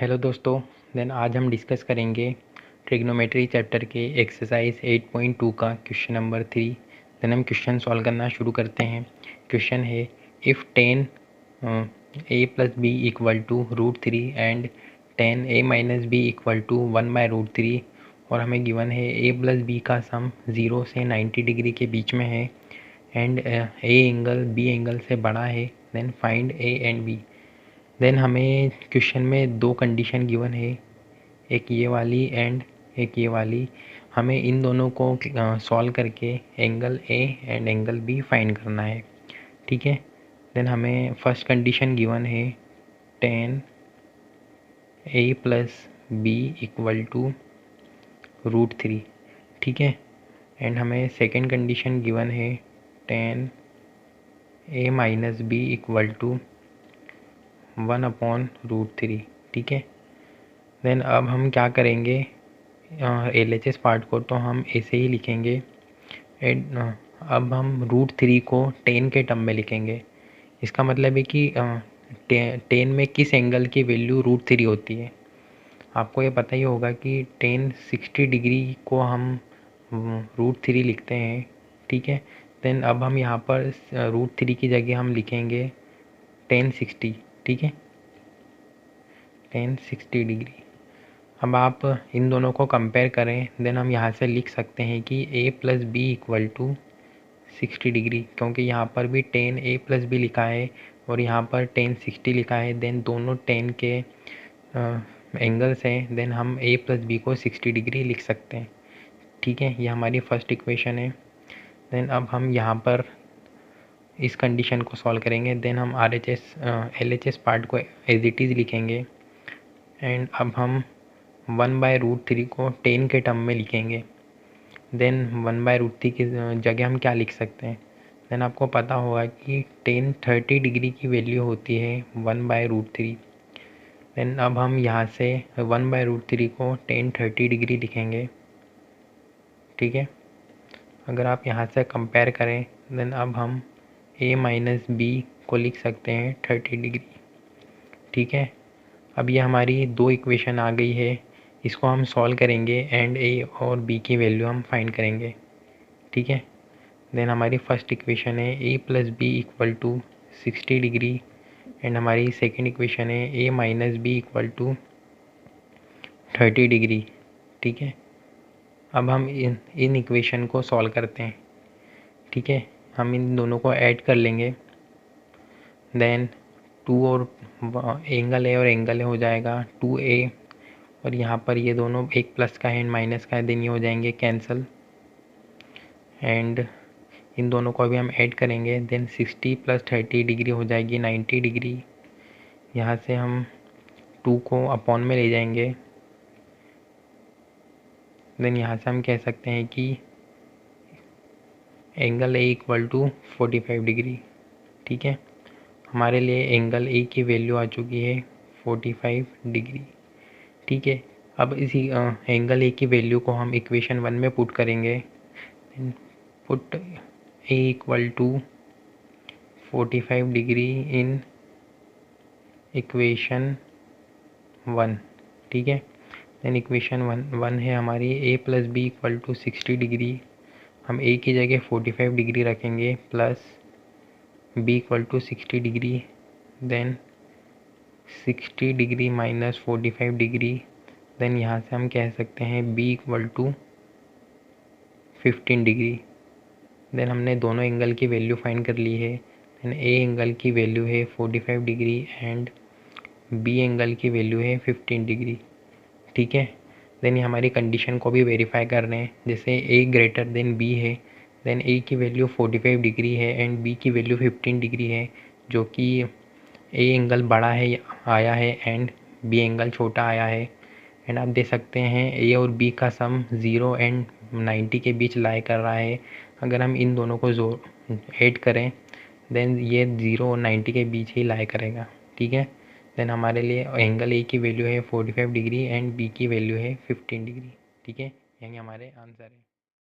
Hello दोस्तों। आज हम डिस्कस करेंगे ट्रिग्नोमेट्री चैप्टर के एक्सरसाइज 8.2 का क्वेश्चन नंबर 3। हम क्वेश्चन सॉल्व करना शुरू करते हैं। क्वेश्चन है if 10 a plus B equal to √3 and 10 a minus B equal to 1/√3 और हमें गिवन है a प्लस बी का सम 0 से 90 डिग्री के बीच में है and a angle b angle से बड़ा है, then find a and b। Then हमें क्वेश्चन में दो कंडीशन गिवन है, एक ये वाली एंड एक ये वाली। हमें इन दोनों को सॉल्व करके angle A and angle B find करना है। ठीक है। देन हमें फर्स्ट कंडीशन गिवन है 10 a plus B equal to √3। ठीक है। एंड हमें सेकेंड कंडीशन गिवन है 10 a minus B equal to 1/√3। ठीक है। देन अब हम क्या करेंगे, LHS पार्ट को तो हम ऐसे ही लिखेंगे। अब हम √3 को 10 के टर्म में लिखेंगे। इसका मतलब है कि 10 में किस एंगल की वैल्यू √3 होती है। आपको ये पता ही होगा कि 10 60 डिग्री को हम √3 लिखते हैं। ठीक है। देन अब हम यहाँ पर √3 की जगह हम लिखेंगे 10 60। ठीक है, 10 60 डिग्री। अब आप इन दोनों को कंपेयर करें, देन हम यहाँ से लिख सकते हैं कि a plus B equal to 60 degree, क्योंकि यहाँ पर भी 10 a प्लस बी लिखा है और यहाँ पर 10 60 लिखा है। देन दोनों 10 के एंगल्स हैं, देन हम a प्लस बी को 60 डिग्री लिख सकते हैं। ठीक है, ये हमारी फर्स्ट इक्वेशन है। देन अब हम यहाँ पर इस कंडीशन को सॉल्व करेंगे। देन हम LHS पार्ट को एज इट इज़ लिखेंगे एंड अब हम 1/√3 को 10 के टर्म में लिखेंगे। देन 1/√3 की जगह हम क्या लिख सकते हैं। देन आपको पता होगा कि 10 30 डिग्री की वैल्यू होती है 1/√3। देन अब हम यहाँ से 1/√3 को 10 30 डिग्री लिखेंगे। ठीक है। अगर आप यहाँ से कंपेयर करें, देन अब हम a माइनस बी को लिख सकते हैं 30 डिग्री। ठीक है। अब ये हमारी दो इक्वेशन आ गई है, इसको हम सॉल्व करेंगे एंड ए और बी की वैल्यू हम फाइंड करेंगे। ठीक है। देन हमारी फर्स्ट इक्वेशन है a plus B equal to 60 degree and हमारी सेकेंड इक्वेशन है a minus B equal to 30 degree. ठीक है। अब हम इन इक्वेशन को सॉल्व करते हैं। ठीक है, हम इन दोनों को ऐड कर लेंगे। देन 2 और एंगल ए और एंगल ए हो जाएगा 2a और यहाँ पर ये दोनों एक प्लस का है एंड माइनस का है, देन ये हो जाएंगे कैंसल एंड इन दोनों को अभी हम ऐड करेंगे। देन 60 प्लस 30 डिग्री हो जाएगी 90 डिग्री। यहाँ से हम 2 को अपॉन में ले जाएंगे। देन यहाँ से हम कह सकते हैं कि angle A equal to 45 degree. ठीक है, हमारे लिए एंगल ए की वैल्यू आ चुकी है 45 डिग्री। ठीक है। अब इसी एंगल ए की वैल्यू को हम इक्वेशन 1 में पुट करेंगे। Put A equal to 45 degree in equation 1। ठीक है। देन इक्वेशन 1 है हमारी a plus B equal to 60 degree. हम a की जगह 45 डिग्री रखेंगे plus b equal to 60 degree. Then 60 degree minus 45 degree. Then यहाँ से हम कह सकते हैं b equal to 15 degree. Then हमने दोनों एंगल की वैल्यू फाइंड कर ली है। देन a एंगल की वैल्यू है 45 डिग्री एंड b एंगल की वैल्यू है 15 डिग्री। ठीक है। देन ये हमारी कंडीशन को भी वेरीफाई कर रहे हैं। जैसे a ग्रेटर देन b है, देन a की वैल्यू 45 डिग्री है एंड b की वैल्यू 15 डिग्री है, जो कि a एंगल बड़ा है आया है एंड b एंगल छोटा आया है। एंड आप देख सकते हैं a और b का सम 0 एंड 90 के बीच लाई कर रहा है। अगर हम इन दोनों को ऐड करें, देन ये 0 और 90 के बीच ही लाई करेगा। ठीक है। देन हमारे लिए एंगल ए की वैल्यू है 45 डिग्री एंड बी की वैल्यू है 15 डिग्री। ठीक है, यही हमारे आंसर है।